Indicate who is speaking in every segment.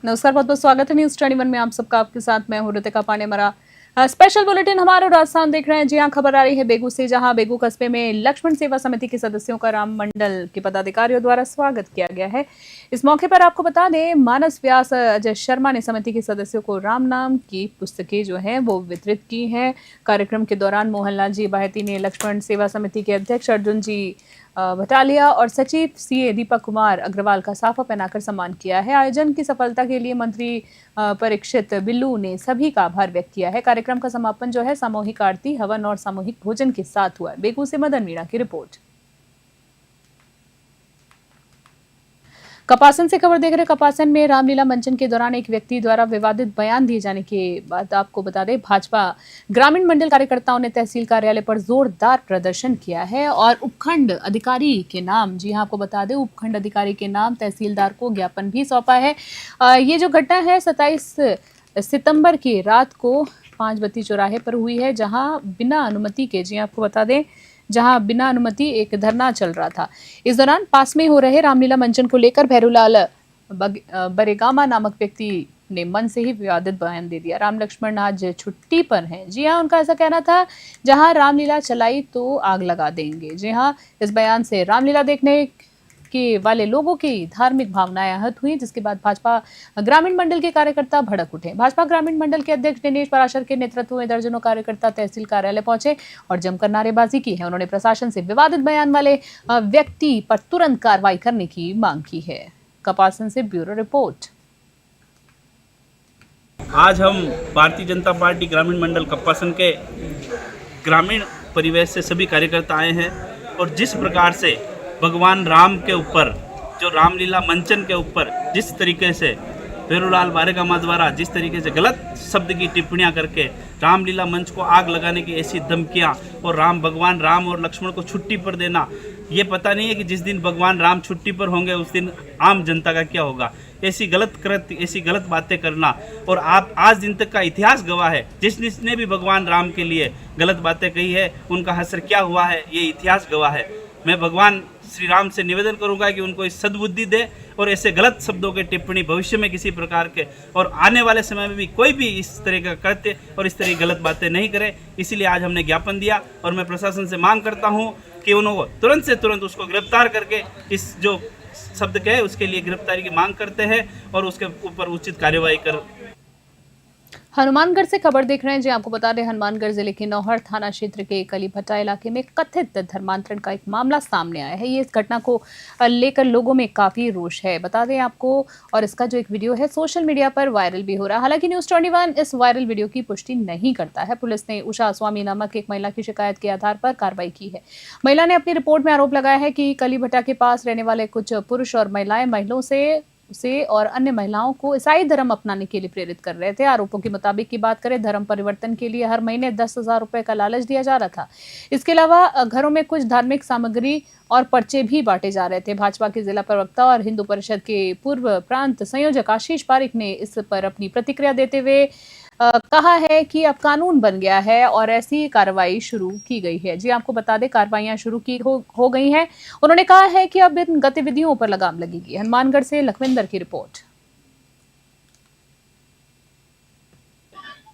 Speaker 1: नमस्कार, बहुत बहुत स्वागत है न्यूज 21 में आप सबका। आपके साथ मैं हूं ऋतिका पांडे। हमारा स्पेशल बुलेटिन हमारा राजस्थान देख रहे हैं। जी हां, खबर आ रही है बेगू से, जहां बेगू कस्बे में लक्ष्मण सेवा समिति के सदस्यों का राम मंडल के पदाधिकारियों द्वारा स्वागत किया गया है। इस मौके पर आपको बता दें, मानस व्यास अजय शर्मा ने समिति के सदस्यों को राम नाम की पुस्तकें जो हैं वो वितरित की हैं। कार्यक्रम के दौरान मोहनलाल जी बाहेती ने लक्ष्मण सेवा समिति के अध्यक्ष अर्जुन जी भटालिया और सचिव सीए दीपक कुमार अग्रवाल का साफा पहनाकर सम्मान किया है। आयोजन की सफलता के लिए मंत्री परीक्षित बिल्लू ने सभी का आभार व्यक्त किया है। कार्यक्रम का समापन जो है सामूहिक आरती, हवन और सामूहिक भोजन के साथ हुआ। बेगू से मदन मीणा की रिपोर्ट। कपासन से खबर देख रहे। कपासन में रामलीला मंचन के दौरान एक व्यक्ति द्वारा विवादित बयान दिए जाने के बाद आपको बता दें, भाजपा ग्रामीण मंडल कार्यकर्ताओं ने तहसील कार्यालय पर जोरदार प्रदर्शन किया है और उपखंड अधिकारी के नाम, जी हां आपको बता दें, उपखंड अधिकारी के नाम तहसीलदार को ज्ञापन भी सौंपा है। ये जो घटना है 27 सितंबर की रात को 5 बत्ती चौराहे पर हुई है, जहां बिना अनुमति के, जी आपको बता दें, जहां बिना अनुमति एक धरना चल रहा था। इस दौरान पास में हो रहे रामलीला मंचन को लेकर भैरूलाल बरेगामा नामक व्यक्ति ने मन से ही विवादित बयान दे दिया। राम लक्ष्मण आज छुट्टी पर हैं। जी हां, उनका ऐसा कहना था, जहां रामलीला चलाई तो आग लगा देंगे। जी हां, इस बयान से रामलीला देखने के वाले लोगों की धार्मिक भावनाएं आहत हुई, जिसके बाद भाजपा ग्रामीण मंडल के कार्यकर्ता भड़क उठे। भाजपा ग्रामीण मंडल के अध्यक्ष दिनेश पराशर के नेतृत्व में दर्जनों कार्यकर्ता तहसील कार्यालय पहुंचे और जमकर नारेबाजी की है। उन्होंने प्रशासन से विवादित बयान वाले व्यक्ति पर तुरंत कार्रवाई करने की मांग की है। कपासन से ब्यूरो रिपोर्ट।
Speaker 2: आज हम भारतीय जनता पार्टी ग्रामीण मंडल कप्पासन के ग्रामीण परिवेश से सभी कार्यकर्ता आए हैं और जिस प्रकार से भगवान राम के ऊपर, जो रामलीला मंचन के ऊपर जिस तरीके से भैरूलाल बारेगामा द्वारा जिस तरीके से गलत शब्द की टिप्पणियां करके रामलीला मंच को आग लगाने की ऐसी धमकियां और भगवान राम और लक्ष्मण को छुट्टी पर देना, ये पता नहीं है कि जिस दिन भगवान राम छुट्टी पर होंगे उस दिन आम जनता का क्या होगा। ऐसी गलत कृत्य, ऐसी गलत बातें करना, और आप आज दिन तक का इतिहास गवाह है, जिसने भी भगवान राम के लिए गलत बातें कही है उनका हश्र क्या हुआ है, ये इतिहास गवाह है। मैं भगवान श्री राम से निवेदन करूंगा कि उनको इस सद्बुद्धि दे और ऐसे गलत शब्दों के टिप्पणी भविष्य में किसी प्रकार के और आने वाले समय में भी कोई भी इस तरह का कृत्य और इस तरह की गलत बातें नहीं करे। इसीलिए आज हमने ज्ञापन दिया और मैं प्रशासन से मांग करता हूं कि उन्होंने तुरंत से तुरंत उसको गिरफ्तार करके इस जो शब्द कहे उसके लिए गिरफ्तारी की मांग करते हैं और उसके ऊपर उचित कार्यवाही कर।
Speaker 1: हनुमानगढ़ से खबर देख रहे हैं। जी आपको बता दें, हनुमानगढ़ जिले के नौहर थाना क्षेत्र के कलीभट्टा इलाके में कथित धर्मांतरण का एक मामला सामने आया है। ये इस घटना को लेकर लोगों में काफी रोष है, बता दें आपको, और इसका जो एक वीडियो है सोशल मीडिया पर वायरल भी हो रहा है। हालांकि न्यूज 21 इस वायरल वीडियो की पुष्टि नहीं करता है। पुलिस ने उषा स्वामी नामक एक महिला की शिकायत के आधार पर कार्रवाई की है। महिला ने अपनी रिपोर्ट में आरोप लगाया है कि कलीभट्टा के पास रहने वाले कुछ पुरुष और महिलाएं महिलाओं से और अन्य महिलाओं को ईसाई धर्म अपनाने के लिए प्रेरित कर रहे थे। आरोपों के मुताबिक की बात करें, धर्म परिवर्तन के लिए हर महीने 10,000 रुपए का लालच दिया जा रहा था। इसके अलावा घरों में कुछ धार्मिक सामग्री और पर्चे भी बांटे जा रहे थे। भाजपा के जिला प्रवक्ता और हिंदू परिषद के पूर्व प्रांत संयोजक आशीष पारिक ने इस पर अपनी प्रतिक्रिया देते हुए कहा है कि अब कानून बन गया है और ऐसी कार्रवाई शुरू की गई है। जी आपको बता दें, कार्रवाइयां शुरू की हो गई हैं। उन्होंने कहा है कि अब इन गतिविधियों पर लगाम लगेगी। हनुमानगढ़ से लखविंदर की रिपोर्ट।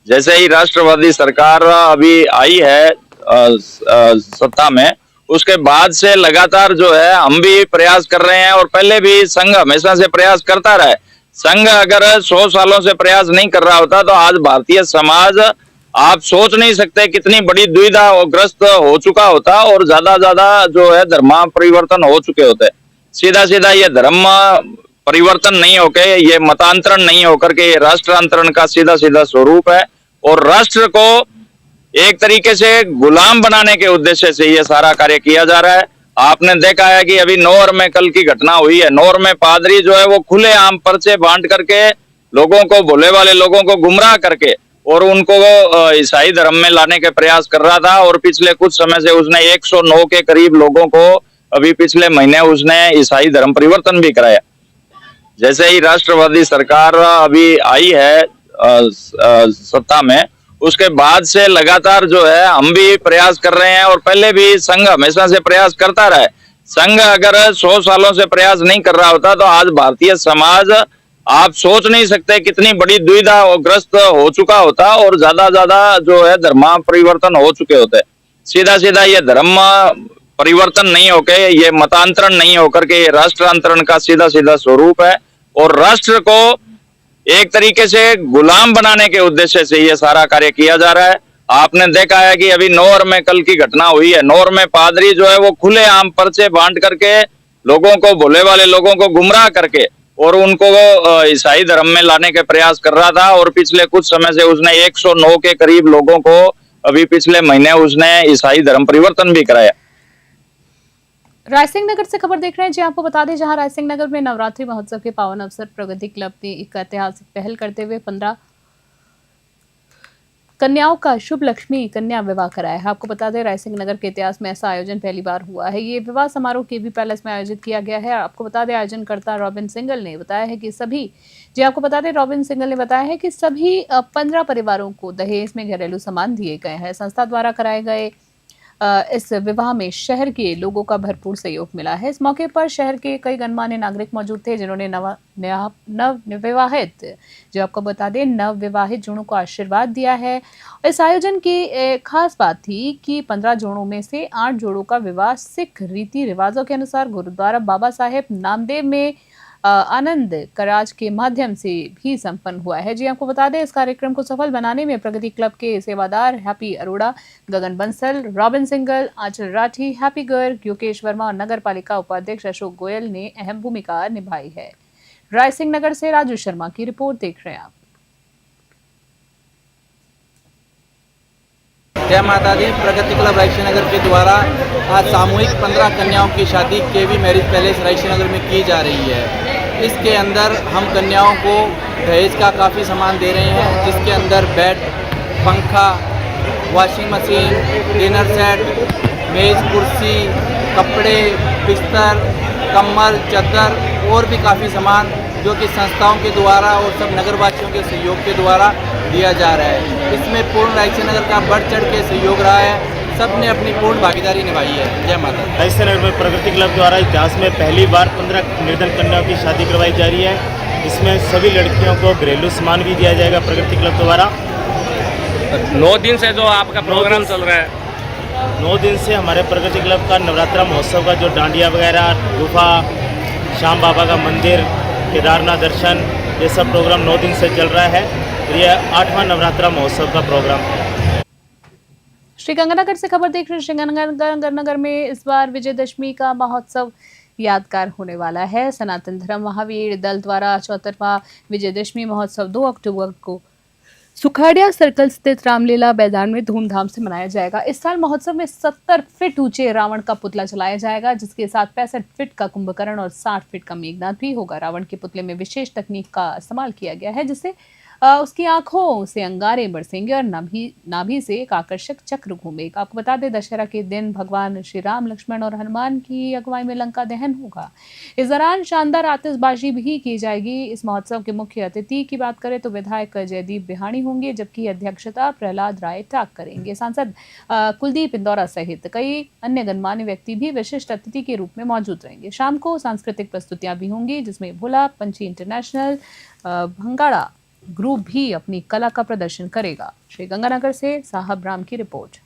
Speaker 3: जैसे ही राष्ट्रवादी सरकार अभी आई है सत्ता में, उसके बाद से लगातार जो है हम भी प्रयास कर रहे हैं और पहले भी संघ हमेशा से प्रयास करता रहा है। संघ अगर 100 सालों से प्रयास नहीं कर रहा होता तो आज भारतीय समाज, आप सोच नहीं सकते कितनी बड़ी दुविधा ग्रस्त हो चुका होता और ज्यादा जो है धर्म परिवर्तन हो चुके होते। सीधा ये धर्म परिवर्तन नहीं होके, ये मतांतरण नहीं होकर के ये राष्ट्रांतरण का सीधा स्वरूप है और राष्ट्र को एक तरीके से गुलाम बनाने के उद्देश्य से ये सारा कार्य किया जा रहा है। आपने देखा है कि अभी नौर में कल की घटना हुई है। नौर में पादरी जो है वो खुले आम पर्चे बांट करके लोगों को, भोले वाले लोगों को गुमराह करके और उनको ईसाई धर्म में लाने के प्रयास कर रहा था और पिछले कुछ समय से उसने 109 के करीब लोगों को अभी पिछले महीने उसने ईसाई धर्म परिवर्तन भी कराया। जैसे ही राष्ट्रवादी सरकार अभी आई है सत्ता में, उसके बाद से लगातार जो है हम भी प्रयास कर रहे हैं और पहले भी संघ हमेशा से प्रयास करता रहा है। संघ अगर 100 सालों से प्रयास नहीं कर रहा होता तो आज भारतीय समाज, आप सोच नहीं सकते कितनी बड़ी दुविधा ग्रस्त हो चुका होता और ज्यादा जो है धर्म परिवर्तन हो चुके होते। सीधा सीधा ये धर्म परिवर्तन नहीं होके, ये मतांतरण नहीं होकर के ये राष्ट्रांतरण का सीधा सीधा स्वरूप है और राष्ट्र को एक तरीके से गुलाम बनाने के उद्देश्य से ये सारा कार्य किया जा रहा है। आपने देखा है कि अभी नौर में कल की घटना हुई है। नौर में पादरी जो है वो खुलेआम पर्चे बांट करके लोगों को, भोले वाले लोगों को गुमराह करके और उनको ईसाई धर्म में लाने के प्रयास कर रहा था और पिछले कुछ समय से उसने 109 के करीब लोगों को अभी पिछले महीने उसने ईसाई धर्म परिवर्तन भी कराया।
Speaker 1: रायसिंह नगर से खबर देख रहे हैं जी। आपको बता दें, जहां रायसिंह नगर में नवरात्रि महोत्सव के पावन अवसर प्रगति क्लब ने एक ऐतिहासिक पहल करते हुए 15 कन्याओं का शुभ लक्ष्मी कन्या विवाह कराया है। आपको बता दें, रायसिंह नगर के इतिहास में ऐसा आयोजन पहली बार हुआ है। ये विवाह समारोह केवी पैलेस में आयोजित किया गया है। आपको बता दें, आयोजनकर्ता रॉबिन सिंगल ने बताया है कि सभी 15 परिवारों को दहेज में घरेलू सामान दिए गए हैं। संस्था द्वारा कराए गए इस विवाह में शहर के लोगों का भरपूर सहयोग मिला है। इस मौके पर शहर के कई गणमान्य नागरिक मौजूद थे, जिन्होंने नव विवाहित जोड़ों को आशीर्वाद दिया है। इस आयोजन की खास बात थी कि 15 जोड़ों में से 8 जोड़ों का विवाह सिख रीति रिवाजों के अनुसार गुरुद्वारा बाबा साहेब नामदेव में आनंद कराज के माध्यम से भी संपन्न हुआ है। जी आपको बता दें, इस कार्यक्रम को सफल बनाने में प्रगति क्लब के सेवादार हैप्पी अरोड़ा, गगन बंसल, रॉबिन सिंगल, आंचल राठी, हैप्पी गर्ग, योगेश वर्मा और नगर पालिका उपाध्यक्ष अशोक गोयल ने अहम भूमिका निभाई है। रायसिंह नगर से राजू शर्मा की रिपोर्ट देख रहे हैं आप।
Speaker 4: जय माता दी। प्रगति क्लब रायसिंह नगर के द्वारा आज सामूहिक 15 कन्याओं की शादी केवी मैरिज पैलेस रायसिंह नगर में की जा रही है। इसके अंदर हम कन्याओं को दहेज का काफ़ी सामान दे रहे हैं, जिसके अंदर बेड, पंखा, वॉशिंग मशीन, डिनर सेट, मेज़, कुर्सी, कपड़े, बिस्तर, कम्बल, चादर और भी काफ़ी सामान जो कि संस्थाओं के द्वारा और सब नगरवासियों के सहयोग के द्वारा दिया जा रहा है। इसमें पूर्ण रायसिंह नगर का बढ़ चढ़ के सहयोग रहा है। सब ने अपनी पूर्ण भागीदारी निभाई है। जय माता।
Speaker 5: रायसिंह नगर में प्रगति क्लब द्वारा इतिहास में पहली बार 15 निर्धन कन्याओं की शादी करवाई जा रही है। इसमें सभी लड़कियों को घरेलू सामान भी दिया जाएगा प्रगति क्लब द्वारा।
Speaker 6: 9 दिन से जो आपका प्रोग्राम चल रहा है,
Speaker 5: 9 दिन से हमारे प्रगति क्लब का नवरात्रा महोत्सव का जो डांडिया वगैरह, गुफा, श्याम बाबा का मंदिर, केदारनाथ दर्शन, ये सब प्रोग्राम 9 दिन से चल रहा है। ये 8वां नवरात्रा महोत्सव का प्रोग्राम है।
Speaker 1: श्रीगंगानगर से खबर देख रहे हैं। श्रीगंगानगर में इस बार विजयदशमी का महोत्सव यादगार होने वाला है। सनातन धर्म महावीर दल द्वारा 74वां विजयदशमी महोत्सव 2 अक्टूबर को सुखाड़िया सर्कल स्थित रामलीला मैदान में धूमधाम से मनाया जाएगा। इस साल महोत्सव में 70 फीट ऊंचे रावण का पुतला चलाया जाएगा, जिसके साथ 65 फीट का कुंभकर्ण और 60 फीट का मेघनाथ भी होगा। रावण के पुतले में विशेष तकनीक का इस्तेमाल किया गया है, जिससे उसकी आंखों से अंगारे बरसेंगे और नाभि से एक आकर्षक चक्र घूमेगा। आपको बता दें, दशहरा के दिन भगवान श्री राम, लक्ष्मण और हनुमान की अगुवाई में लंका दहन होगा। इस दौरान शानदार आतिशबाजी भी की जाएगी। इस महोत्सव के मुख्य अतिथि की बात करें तो विधायक जयदीप बिहाणी होंगे, जबकि अध्यक्षता प्रहलाद राय टाक करेंगे। सांसद कुलदीप इंदौरा सहित कई अन्य गणमान्य व्यक्ति भी विशिष्ट अतिथि के रूप में मौजूद रहेंगे। शाम को सांस्कृतिक प्रस्तुतियां भी होंगी, जिसमें भोला पंछी इंटरनेशनल भंगाड़ा ग्रुप भी अपनी कला का प्रदर्शन करेगा। श्रीगंगानगर से साहब राम की रिपोर्ट।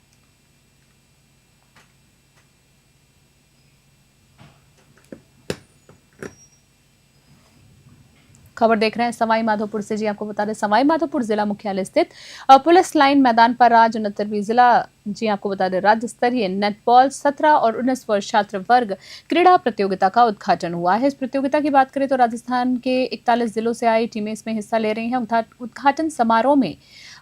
Speaker 1: खबर देख रहे हैं सवाई माधोपुर से। जी आपको बता दें, सवाई माधोपुर जिला मुख्यालय स्थित पुलिस लाइन मैदान पर आज 69वीं जिला आपको बता दें राज्य स्तरीय नेटबॉल 17 और 19 वर्ष छात्र वर्ग क्रीड़ा प्रतियोगिता का उद्घाटन हुआ है। इस प्रतियोगिता की बात करें तो राजस्थान के 41 जिलों से आई टीमें इसमें हिस्सा ले रही हैं। उद्घाटन समारोह में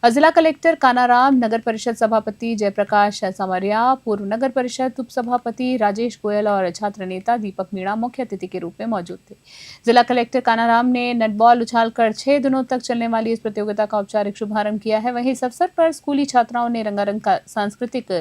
Speaker 1: जिला कलेक्टर कानाराम, नगर परिषद सभापति जयप्रकाश समरिया, पूर्व नगर परिषद उप सभापति राजेश गोयल और छात्र नेता दीपक मीणा मुख्य अतिथि के रूप में मौजूद थे। जिला कलेक्टर कानाराम ने नेटबॉल उछालकर 6 दिनों तक चलने वाली इस प्रतियोगिता का औपचारिक शुभारंभ किया है। वहीं इस अवसर पर स्कूली छात्राओं ने रंगारंग सांस्कृतिक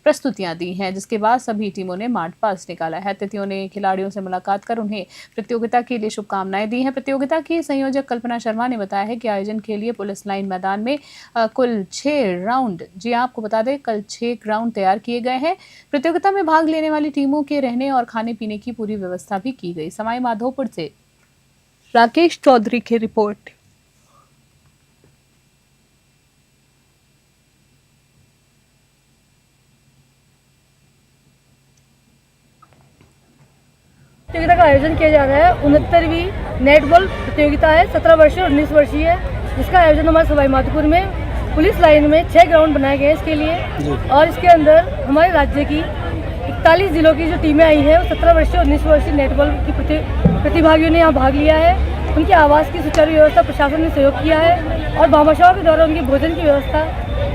Speaker 1: प्रस्तुतियां दी हैं, जिसके बाद सभी टीमों ने मार्च पास्ट निकाला है। अतिथियों ने खिलाड़ियों से मुलाकात कर उन्हें प्रतियोगिता के लिए शुभकामनाएं दी हैं। प्रतियोगिता की संयोजक कल्पना शर्मा ने बताया है कि आयोजन के लिए पुलिस लाइन मैदान में कुल 6 राउंड आपको बता दें कल 6 ग्राउंड तैयार किए गए हैं। प्रतियोगिता में भाग लेने वाली टीमों के रहने और खाने पीने की पूरी व्यवस्था भी की गई। सवाई माधोपुर से राकेश चौधरी की रिपोर्ट।
Speaker 7: प्रतियोगिता का आयोजन किया जा रहा है। 69वीं नेटबॉल प्रतियोगिता है, 17 वर्षीय और 19 वर्षीय है, जिसका आयोजन हमारे सवाई माधोपुर में पुलिस लाइन में 6 ग्राउंड बनाए गए हैं इसके लिए। और इसके अंदर हमारे राज्य की 41 जिलों की जो टीमें आई हैं, वो 17 वर्षीय और 19 वर्षीय नेटबॉल की प्रतिभागियों ने यहाँ भाग लिया है। उनके आवास की सुचारू व्यवस्था प्रशासन ने सहयोग किया है और भामाशाहों के द्वारा उनके भोजन की व्यवस्था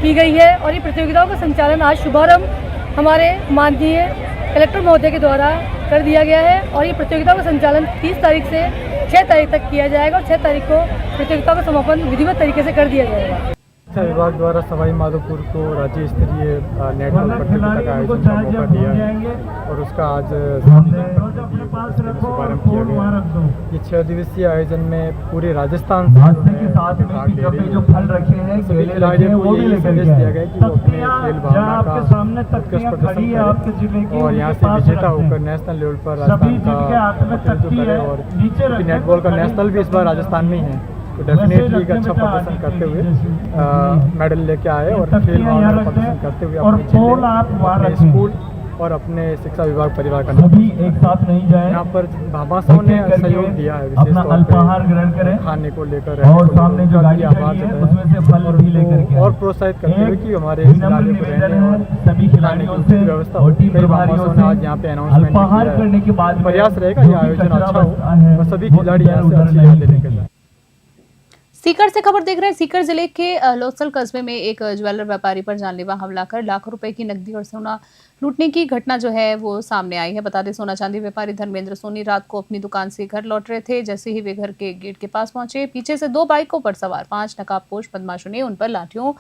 Speaker 7: की गई है। और ये प्रतियोगिताओं का संचालन आज शुभारंभ हमारे माननीय कलेक्टर महोदय के द्वारा कर दिया गया है। और ये प्रतियोगिताओं का संचालन 30 तारीख से 6 तारीख तक किया जाएगा और 6 तारीख को प्रतियोगिताओं का समापन विधिवत तरीके से कर दिया जाएगा।
Speaker 8: शिक्षा विभाग द्वारा सवाई माधोपुर को राज्य स्तरीय नेटबॉल प्रतियोगिता का आयोजन का मौका दिया है और उसका आज शुभारम्भ किया गया है। ये 6 दिवसीय आयोजन में पूरे राजस्थान से भाग ले रही है। सभी खिलाड़ियों को यही संदेश दिया गया कि वो अपने खेल भावना का उत्कृष्ट प्रदर्शन करें और यहाँ से विजेता होकर नेशनल लेवल पर राजस्थान का प्रतिनिधित्व करें। और नेटबॉल का नेशनल भी इस बार राजस्थान में ही है, तो डेफिनेटली एक अच्छा प्रदर्शन करते हुए मेडल लेके आए और खेल भावना का प्रदर्शन करते हुए अपने जिले, अपने स्कूल और अपने शिक्षा विभाग परिवार का नाम एक साथ नहीं जाए। यहाँ पर भामाशाहों ने सहयोग दिया है विशेष तौर पर खाने को लेकर और सामने जो गाड़ी और प्रोत्साहित करते हुए कि हमारे खिलाड़ियों को रहने और सभी खिलाड़ियों की व्यवस्था हो। कई भामाशाहों ने आज यहाँ पे अनाउंसमेंट किया है। प्रयास रहेगा ये आयोजन अच्छा हो और सभी खिलाड़ी यहाँ से अच्छी याद लेने के लिए।
Speaker 1: सीकर से खबर देख रहे हैं। सीकर जिले के लोसल कस्बे में एक ज्वेलर व्यापारी पर जानलेवा हमला कर लाखों रुपए की नकदी और सोना लूटने की घटना जो है वो सामने आई है। बता दें, सोना चांदी व्यापारी धर्मेंद्र सोनी रात को अपनी दुकान से घर लौट रहे थे। जैसे ही वे घर के गेट के पास पहुंचे, पीछे से 2 बाइकों पर सवार 5 नकाबपोश बदमाशों ने उन पर लाठियों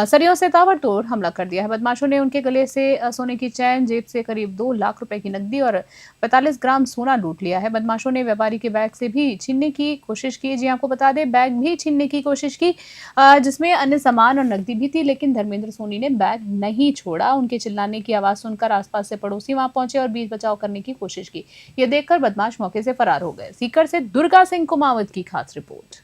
Speaker 1: सरियों से ताबड़तोड़ हमला कर दिया है। बदमाशों ने उनके गले से सोने की चैन, जेब से करीब 2 लाख रुपए की नकदी और 45 ग्राम सोना लूट लिया है। बदमाशों ने व्यापारी के बैग से भी छीनने की कोशिश की। जी आपको बता दें, बैग भी छीनने की कोशिश की जिसमें अन्य सामान और नकदी भी थी, लेकिन धर्मेंद्र सोनी ने बैग नहीं छोड़ा। उनके चिल्लाने की आवाज सुनकर आसपास से पड़ोसी वहां पहुंचे और बीच बचाव करने की कोशिश की। ये देखकर बदमाश मौके से फरार हो गए। सीकर से दुर्गा सिंह कुमावत की खास रिपोर्ट।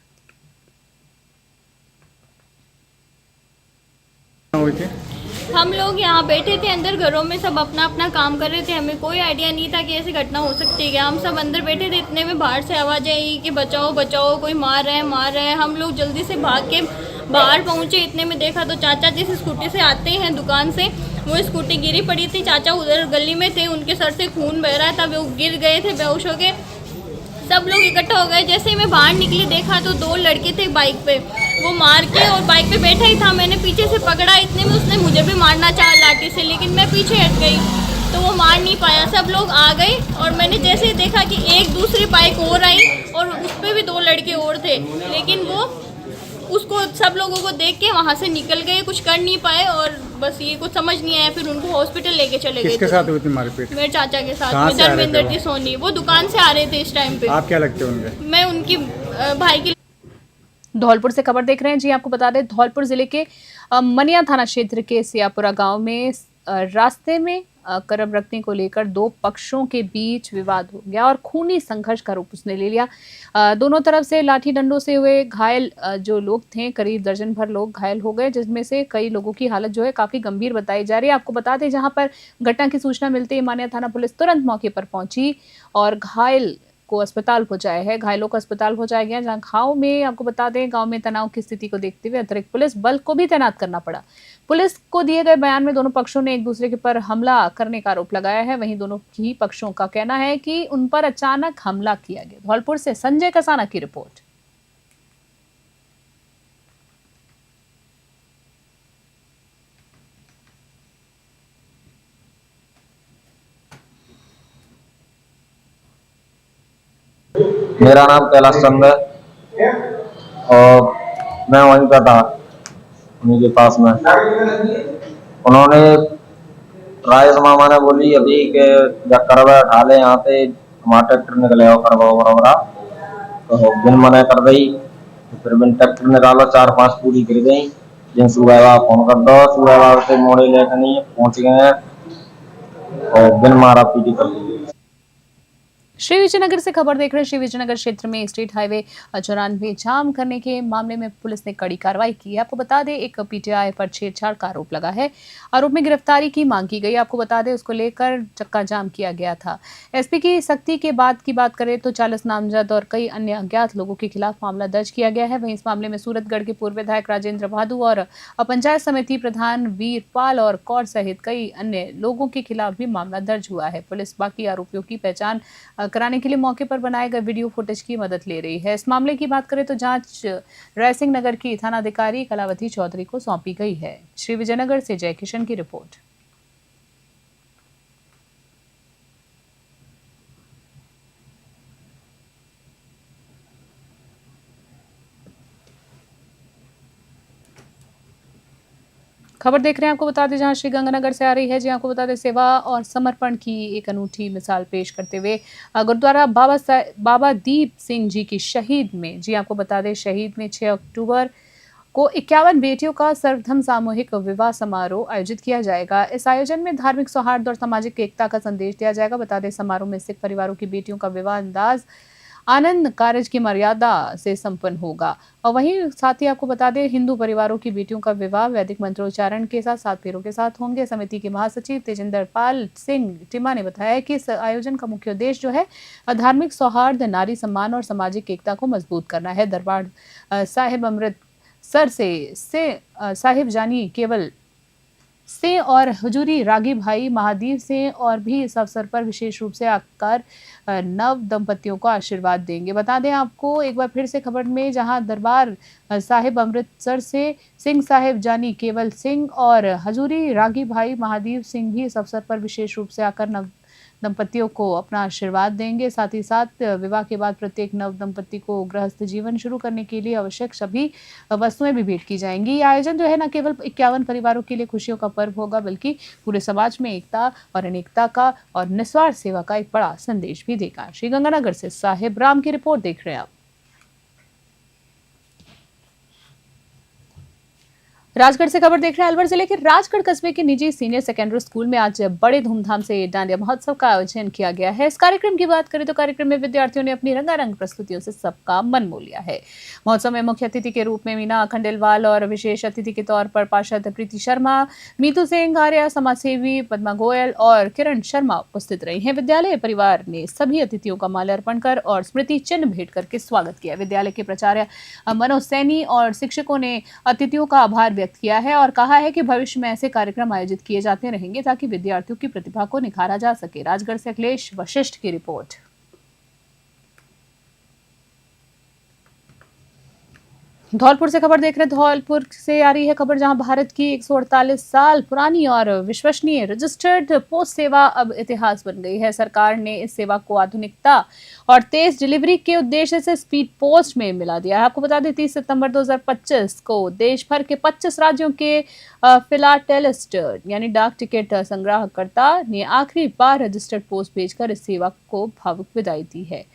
Speaker 9: हम लोग यहाँ बैठे थे अंदर, घरों में सब अपना अपना काम कर रहे थे। हमें कोई आइडिया नहीं था कि ऐसी घटना हो सकती है। हम सब अंदर बैठे थे, इतने में बाहर से आवाज़ आई कि बचाओ बचाओ, कोई मार रहा है मार रहा है। हम लोग जल्दी से भाग के बाहर पहुँचे। इतने में देखा तो चाचा जिस स्कूटी से आते हैं दुकान से, वो स्कूटी गिरी पड़ी थी। चाचा उधर गली में थे, उनके सर से खून बह रहा था, वो गिर गए थे बेहोश हो के। सब लोग इकट्ठा हो गए। जैसे ही मैं बाहर निकली देखा तो 2 लड़के थे बाइक पे, वो मार के और बाइक पे बैठा ही था। मैंने पीछे से पकड़ा, इतने में उसने मुझे भी मारना चाहा लाठी से, लेकिन मैं पीछे हट गई तो वो मार नहीं पाया। सब लोग आ गए और मैंने जैसे ही देखा कि एक दूसरी बाइक और आई और उस पर भी 2 लड़के और थे, लेकिन वो उसको सब लोगों को देख के वहाँ से निकल गए, कुछ कर नहीं पाए और बस ये कुछ समझ नहीं आया। फिर उनको हॉस्पिटल लेके चले गए।
Speaker 8: किसके साथ हुई थी मारपीट?
Speaker 9: मेरे चाचा के साथ, धर्मेंद्र जी सोनी। वो दुकान से आ रहे थे इस टाइम पे।
Speaker 8: आप क्या लगते हो उनके?
Speaker 9: मैं उनकी भाई की।
Speaker 1: धौलपुर से खबर देख रहे हैं। जी आपको बता दें, धौलपुर जिले के मनिया थाना क्षेत्र के सियापुरा गांव में रास्ते में करब रखने को लेकर 2 पक्षों के बीच विवाद हो गया और खूनी संघर्ष का रूप उसने ले लिया। दोनों तरफ से लाठी डंडों से हुए घायल जो लोग थे, करीब दर्जन भर लोग घायल हो गए, जिसमें से कई लोगों की हालत जो है काफी गंभीर बताई जा रही है। आपको बता दें, जहां पर घटना की सूचना मिलते ही मानिया थाना पुलिस तुरंत मौके पर पहुंची और घायल को अस्पताल पहुंचाया है। घायलों को अस्पताल पहुंचाया गया, जहां गांव में आपको बता दें, गांव में तनाव की स्थिति को देखते हुए अतिरिक्त पुलिस बल को भी तैनात करना पड़ा। पुलिस को दिए गए बयान में दोनों पक्षों ने एक दूसरे के पर हमला करने का आरोप लगाया है। वहीं दोनों ही पक्षों का कहना है कि उन पर अचानक हमला किया गया। धौलपुर से संजय कसाना की रिपोर्ट।
Speaker 3: मेरा नाम कैलाश चंद है और मैं वहीं पर था, उन्हीं के पास में। उन्होंने राजेश मामा ने बोली अभी के जब करवा उठा ले यहाँ से, हमारा ट्रैक्टर निकले हो करवा बराबरा, तो बिन मना कर दी। तो फिर बिन ट्रैक्टर निकालो, 4-5 पूरी गिर गई। जिन सुबह फोन कर दो, सुबह से मोड़े लेकर नहीं पहुंच गए हैं और बिन मारा पीटी कर दी।
Speaker 1: श्री विजयनगर से खबर देख रहे हैं। श्री विजयनगर क्षेत्र में स्टेट हाईवे 94 जाम करने के मामले में पुलिस ने कड़ी कार्रवाई की है। आपको बता दें, एक पीटीआई पर छेड़छाड़ का आरोप लगा है। आरोप में गिरफ्तारी की मांग की गई। आपको बता दें, उसको लेकर चक्का जाम किया गया था। एसपी की सख्ती के बाद की बात करें तो 40 नामजद और कई अन्य अज्ञात लोगों के खिलाफ मामला दर्ज किया गया है। वहीं इस मामले में सूरतगढ़ के पूर्व विधायक राजेंद्र भादु और पंचायत समिति प्रधान वीरपाल और कौर सहित कई अन्य लोगों के खिलाफ भी मामला दर्ज हुआ है। पुलिस बाकी आरोपियों की पहचान कराने के लिए मौके पर बनाए गए वीडियो फुटेज की मदद ले रही है। इस मामले की बात करें तो जांच रायसिंह नगर की थानाधिकारी कलावती चौधरी को सौंपी गई है। श्री विजयनगर से जय किशन की रिपोर्ट। खबर देख रहे हैं, आपको बता दें जहां श्री गंगानगर से आ रही है। जी आपको बता दें, सेवा और समर्पण की एक अनूठी मिसाल पेश करते हुए गुरुद्वारा बाबा दीप सिंह जी की शहीद में, जी आपको बता दें, शहीद में 6 अक्टूबर को 51 बेटियों का सर्वधर्म सामूहिक विवाह समारोह आयोजित किया जाएगा। इस आयोजन में धार्मिक सौहार्द और सामाजिक एकता का संदेश दिया जाएगा। बता दें, समारोह में सिख परिवारों की बेटियों का विवाह अंदाज आनंद कारज की मर्यादा से संपन्न होगा। और वहीं साथ ही आपको बता दें, हिंदू परिवारों की बेटियों का विवाह वैदिक मंत्रोच्चारण के साथ 7 फेरों के साथ होंगे। समिति के महासचिव तेजिंदर पाल सिंह टिमा ने बताया कि इस आयोजन का मुख्य उद्देश्य जो है धार्मिक सौहार्द, नारी सम्मान और सामाजिक एकता को मजबूत करना है। दरबार साहिब अमृतसर से साहिब जानी केवल से और हजूरी रागी भाई महादेव से और भी इस अवसर पर विशेष रूप से आकर नव दंपतियों को आशीर्वाद देंगे। बता दें आपको एक बार फिर से खबर में, जहां दरबार साहिब अमृतसर से सिंह साहिब जानी केवल सिंह और हजूरी रागी भाई महादेव सिंह भी इस अवसर पर विशेष रूप से आकर नव दंपतियों को अपना आशीर्वाद देंगे। साथ ही साथ विवाह के बाद प्रत्येक नव दंपति को गृहस्थ जीवन शुरू करने के लिए आवश्यक सभी वस्तुएं भी भेंट की जाएंगी। ये आयोजन जो है न केवल 51 परिवारों के लिए खुशियों का पर्व होगा, बल्कि पूरे समाज में एकता और अनेकता का और निस्वार्थ सेवा का एक बड़ा संदेश भी देगा। श्री गंगानगर से साहिब राम की रिपोर्ट देख रहे हैं आप। राजगढ़ से खबर देख रहे हैं। अलवर जिले के राजगढ़ कस्बे के निजी सीनियर सेकेंडरी स्कूल में आज बड़े धूमधाम से डांडिया महोत्सव का आयोजन किया गया है। इस कार्यक्रम की बात करें तो कार्यक्रम में विद्यार्थियों ने अपनी रंगारंग प्रस्तुतियों से सबका मन मोह लिया है। महोत्सव में मुख्य अतिथि के रूप में मीना खंडेलवाल और विशेष अतिथि के तौर पर पार्षद प्रीति शर्मा, मीतू सिंह आर्या, समाजसेवी पद्मा गोयल और किरण शर्मा उपस्थित रही हैं। विद्यालय परिवार ने सभी अतिथियों का माल्यार्पण कर और स्मृति चिन्ह भेंट करके स्वागत किया। विद्यालय के प्राचार्य मनोज सैनी और शिक्षकों ने अतिथियों का आभार किया है और कहा है कि भविष्य में ऐसे कार्यक्रम आयोजित किए जाते रहेंगे ताकि विद्यार्थियों की प्रतिभा को निखारा जा सके। राजगढ़ से अखिलेश वशिष्ठ की रिपोर्ट। धौलपुर से खबर देख रहे हैं। धौलपुर से आ रही है खबर, जहां भारत की 148 साल पुरानी और विश्वसनीय रजिस्टर्ड पोस्ट सेवा अब इतिहास बन गई है। सरकार ने इस सेवा को आधुनिकता और तेज डिलीवरी के उद्देश्य से स्पीड पोस्ट में मिला दिया है। आपको बता दें, 30 सितंबर 2025 को देश भर के 25 राज्यों के फिलाटेलिस्ट यानी डाक टिकट संग्रहकर्ता ने आखिरी बार रजिस्टर्ड पोस्ट भेजकर इस सेवा को भावुक विदाई दी है।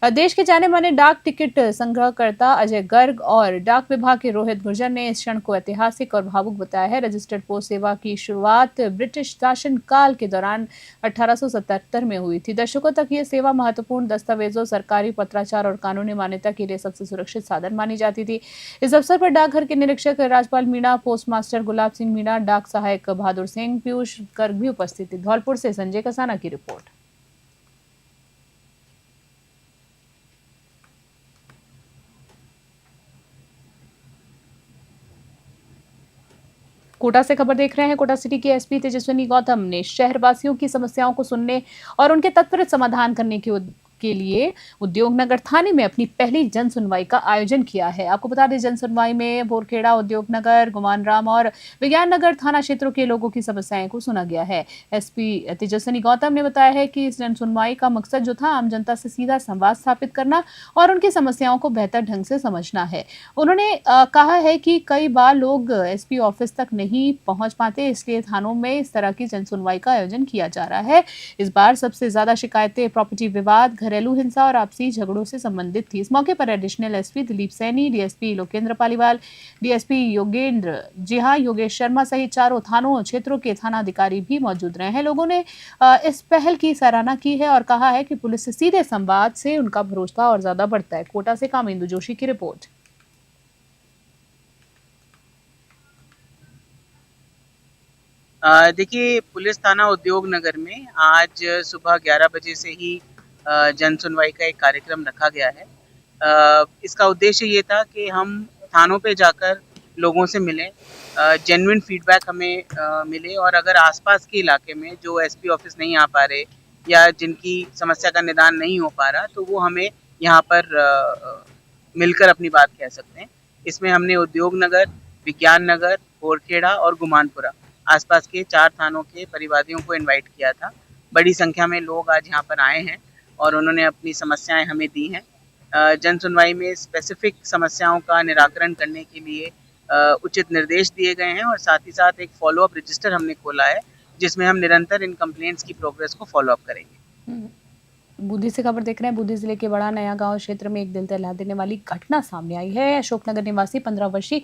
Speaker 1: देश के जाने माने डाक टिकट संग्रहकर्ता अजय गर्ग और डाक विभाग के रोहित गुर्जर ने इस क्षण को ऐतिहासिक और भावुक बताया है। रजिस्टर्ड पोस्ट सेवा की शुरुआत ब्रिटिश शासन काल के दौरान 1877 में हुई थी। दशकों तक ये सेवा महत्वपूर्ण दस्तावेजों, सरकारी पत्राचार और कानूनी मान्यता के लिए सबसे सुरक्षित साधन मानी जाती थी। इस अवसर पर डाकघर के निरीक्षक राजपाल मीणा, पोस्ट मास्टर गुलाब सिंह मीणा, डाक सहायक बहादुर सिंह, पीयूष गर्ग भी उपस्थित थे। धौलपुर से संजय कसाना की रिपोर्ट। कोटा से खबर देख रहे हैं। कोटा सिटी के एसपी तेजस्विनी गौतम ने शहरवासियों की समस्याओं को सुनने और उनके त्वरित समाधान करने के लिए उद्योगनगर थाने में अपनी पहली जन सुनवाई का आयोजन किया है। आपको बता दें, जन सुनवाई में बोरखेड़ा, उद्योगनगर, गुमानराम और विज्ञान नगर थाना क्षेत्रों के लोगों की समस्याएं को सुना गया है। एसपी तेजस्विनी गौतम ने बताया है कि इस जन सुनवाई का मकसद जो था, आम जनता से सीधा संवाद स्थापित करना और उनकी समस्याओं को बेहतर ढंग से समझना है। उन्होंने कहा है कि कई बार लोग एसपी ऑफिस तक नहीं पहुंच पाते, इसलिए थानों में इस तरह की जन सुनवाई का आयोजन किया जा रहा है। इस बार सबसे ज्यादा शिकायतें प्रॉपर्टी विवाद, घरेलू हिंसा और आपसी झगड़ों से संबंधित थी। इस मौके पर additional SP Dilip Saini, DSP Lokendra Paliwal, DSP Yogendra Yogesh Sharma सहित चारों थानों क्षेत्रों के थाना अधिकारी भी मौजूद रहे हैं। लोगों ने इस पहल की सराहना की है और कहा है कि पुलिस से सीधे संवाद से उनका भरोसा और ज्यादा बढ़ता है। कोटा से कामिंदु जोशी की रिपोर्ट।
Speaker 10: देखिए, पुलिस थाना उद्योग नगर में आज सुबह 11 बजे से ही जन सुनवाई का एक कार्यक्रम रखा गया है। इसका उद्देश्य ये था कि हम थानों पे जाकर लोगों से मिलें, जेन्युइन फीडबैक हमें मिले और अगर आसपास के इलाके में जो एसपी ऑफिस नहीं आ पा रहे या जिनकी समस्या का निदान नहीं हो पा रहा, तो वो हमें यहाँ पर मिलकर अपनी बात कह सकते हैं। इसमें हमने उद्योग नगर, विज्ञान नगर, खोरखेड़ा और गुमानपुरा आसपास के 4 थानों के परिवादियों को इनवाइट किया था। बड़ी संख्या में लोग आज यहाँ पर आए हैं और उन्होंने अपनी समस्याएं हमें दी हैं। जन सुनवाई में स्पेसिफिक समस्याओं का निराकरण करने के लिए उचित निर्देश दिए गए हैं और साथ ही साथ एक फॉलोअप रजिस्टर हमने खोला है जिसमें हम निरंतर इन कंप्लेंट्स की प्रोग्रेस को फॉलोअप करेंगे।
Speaker 1: बूंदी से खबर देख रहे हैं। बूंदी जिले के बड़ा नया गांव क्षेत्र में एक दिल दहला देने वाली घटना सामने आई है। अशोकनगर निवासी 15 वर्षीय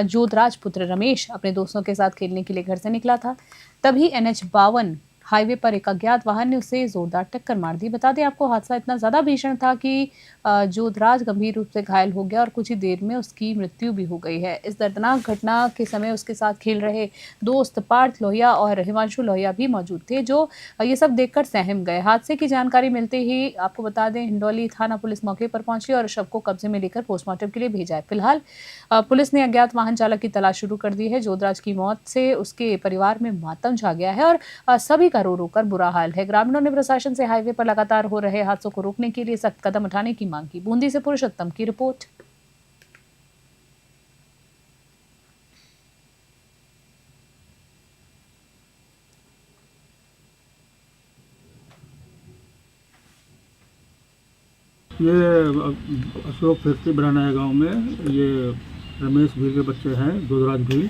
Speaker 1: जोधराज पुत्र रमेश अपने दोस्तों के साथ खेलने के लिए घर से निकला था। तभी NH-52 हाईवे पर एक अज्ञात वाहन ने उसे जोरदार टक्कर मार दी। बता दें आपको, हादसा इतना ज़्यादा भीषण था कि जोधराज गंभीर रूप से घायल हो गया और कुछ ही देर में उसकी मृत्यु भी हो गई है। इस दर्दनाक घटना के समय उसके साथ खेल रहे दोस्त पार्थ लोहिया और हिमांशु लोहिया भी मौजूद थे, जो ये सब देखकर सहम गए। हादसे की जानकारी मिलते ही आपको बता दें, हिंडौली थाना पुलिस मौके पर पहुंची और शव को कब्जे में लेकर पोस्टमार्टम के लिए भेजा है। फिलहाल पुलिस ने अज्ञात वाहन चालक की तलाश शुरू कर दी है। जोधराज की मौत से उसके परिवार में मातम छा गया है और सभी रो रो कर बुरा हाल है। ग्रामीणों ने प्रशासन से हाईवे पर लगातार हो रहे हादसों को रोकने के लिए सख्त कदम उठाने की मांग की। बूंदी से पुरुषोत्तम की रिपोर्ट।
Speaker 11: ये अशोक फैक्ट्री बनाना गांव में ये रमेश भील के बच्चे हैं, जोधराज भील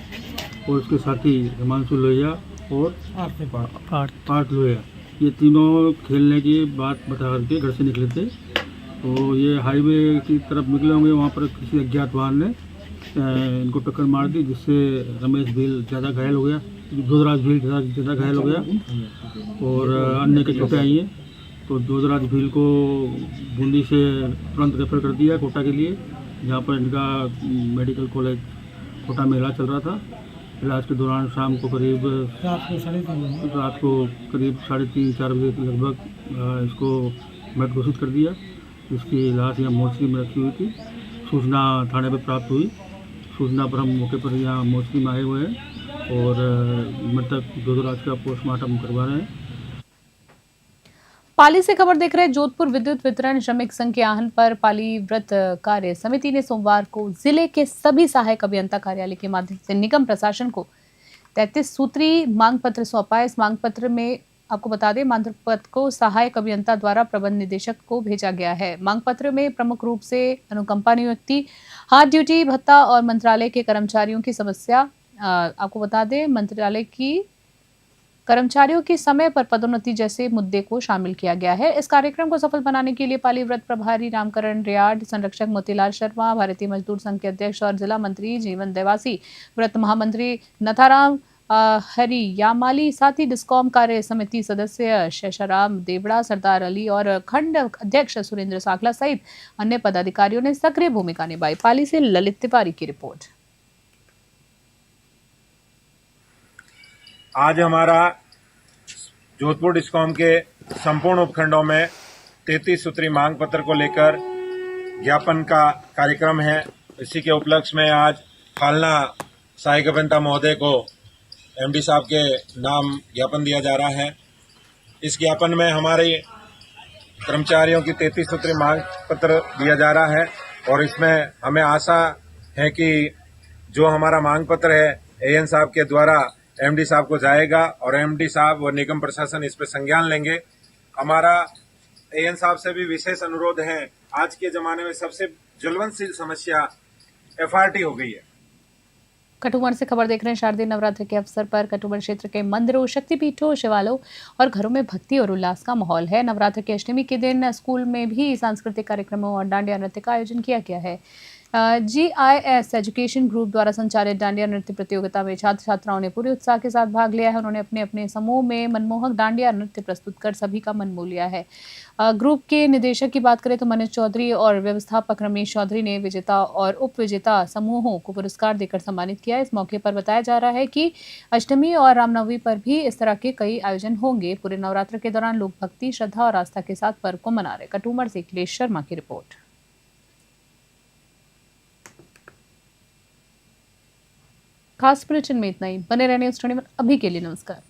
Speaker 11: और उसके साथी हिमांशु लोहिया और पार्थ लोहिया, ये तीनों खेलने की बात बता करके घर से निकले थे। तो ये हाईवे की तरफ निकले होंगे, वहाँ पर किसी अज्ञात वाहन ने इनको टक्कर मार दी, जिससे रमेश भील ज़्यादा घायल हो गया, जोधराज भील ज़्यादा घायल हो गया और अन्य के चोटें आई हैं। तो जोधराज भील को बूंदी से तुरंत रेफर कर दिया कोटा के लिए, जहाँ पर इनका मेडिकल कॉलेज कोटा में इलाज चल रहा था। इलाज के दौरान शाम को करीब रात को करीब 3:30-4 बजे के लगभग इसको मृत घोषित कर दिया। इसकी लाश यहाँ मोर्चरी में रखी हुई थी। सूचना थाने पर प्राप्त हुई। सूचना पर हम मौके पर यहाँ मोर्चरी में आए हुए हैं और मृतक जोधराज का पोस्टमार्टम करवा रहे हैं।
Speaker 1: पाली से खबर देख रहे हैं। जोधपुर विद्युत वितरण श्रमिक संघ के आहवान पर पाली व्रत कार्य समिति ने सोमवार को जिले के सभी सहायक अभियंता कार्यालय के माध्यम से निगम प्रशासन को 33 सूत्री मांग पत्र सौंपा। इस मांग पत्र में आपको बता दें, मांग पत्र को सहायक अभियंता द्वारा प्रबंध निदेशक को भेजा गया है। मांग पत्र में प्रमुख रूप से अनुकंपा नियुक्ति, हाथ ड्यूटी भत्ता और मंत्रालय के कर्मचारियों की समस्या, आपको बता दें मंत्रालय की कर्मचारियों की समय पर पदोन्नति जैसे मुद्दे को शामिल किया गया है। इस कार्यक्रम को सफल बनाने के लिए पाली व्रत प्रभारी रामकरण रियाड, संरक्षक मोतीलाल शर्मा, भारतीय मजदूर संघ के अध्यक्ष और जिला मंत्री जीवन देवासी, व्रत महामंत्री नथाराम हरी यामाली, साथ ही डिस्कॉम कार्य समिति सदस्य शेषाराम देवड़ा, सरदार अली और खंड अध्यक्ष सुरेंद्र साखला सहित अन्य पदाधिकारियों ने सक्रिय भूमिका निभाई। पाली से ललित तिवारी की रिपोर्ट।
Speaker 12: आज हमारा जोधपुर डिस्कॉम के संपूर्ण उपखंडों में 33 सूत्री मांग पत्र को लेकर ज्ञापन का कार्यक्रम है। इसी के उपलक्ष्य में आज फालना सहायक अभियंता महोदय को एमडी साहब के नाम ज्ञापन दिया जा रहा है। इस ज्ञापन में हमारे कर्मचारियों की 33 सूत्री मांग पत्र दिया जा रहा है और इसमें हमें आशा है कि जो हमारा मांग पत्र है एएन साहब के द्वारा एमडी साहब को जाएगा और एमडी साहब और निगम प्रशासन इस पर संज्ञान लेंगे। हमारा एएन साहब से भी विशेष अनुरोध है, आज के जमाने में सबसे ज्वलनशील समस्या एफआरटी हो गई है।
Speaker 1: कटुमर से खबर देख रहे हैं। शारदीय नवरात्र के अवसर पर कटुमर क्षेत्र के मंदिरों, शक्तिपीठों, शिवालयों और घरों में भक्ति और उल्लास का माहौल है। नवरात्र की अष्टमी के दिन स्कूल में भी सांस्कृतिक कार्यक्रमों और डांडिया नृत्य का आयोजन किया गया है। GIS एजुकेशन ग्रुप द्वारा संचालित डांडिया नृत्य प्रतियोगिता में छात्र छात्राओं ने पूरे उत्साह के साथ भाग लिया है। उन्होंने अपने अपने समूह में मनमोहक डांडिया नृत्य प्रस्तुत कर सभी का मन मोह लिया है। ग्रुप के निदेशक की बात करें तो मनोज चौधरी और व्यवस्थापक रमेश चौधरी ने विजेता और उप विजेता समूहों को पुरस्कार देकर सम्मानित किया। इस मौके पर बताया जा रहा है कि अष्टमी और रामनवमी पर भी इस तरह के कई आयोजन होंगे। पूरे नवरात्र के दौरान लोग भक्ति, श्रद्धा और आस्था के साथ पर्व को मना रहे। कटुमर से अखिलेश शर्मा की रिपोर्ट। खास बुलेटिन में इतना ही। बने रहने उस अभी के लिए नमस्कार।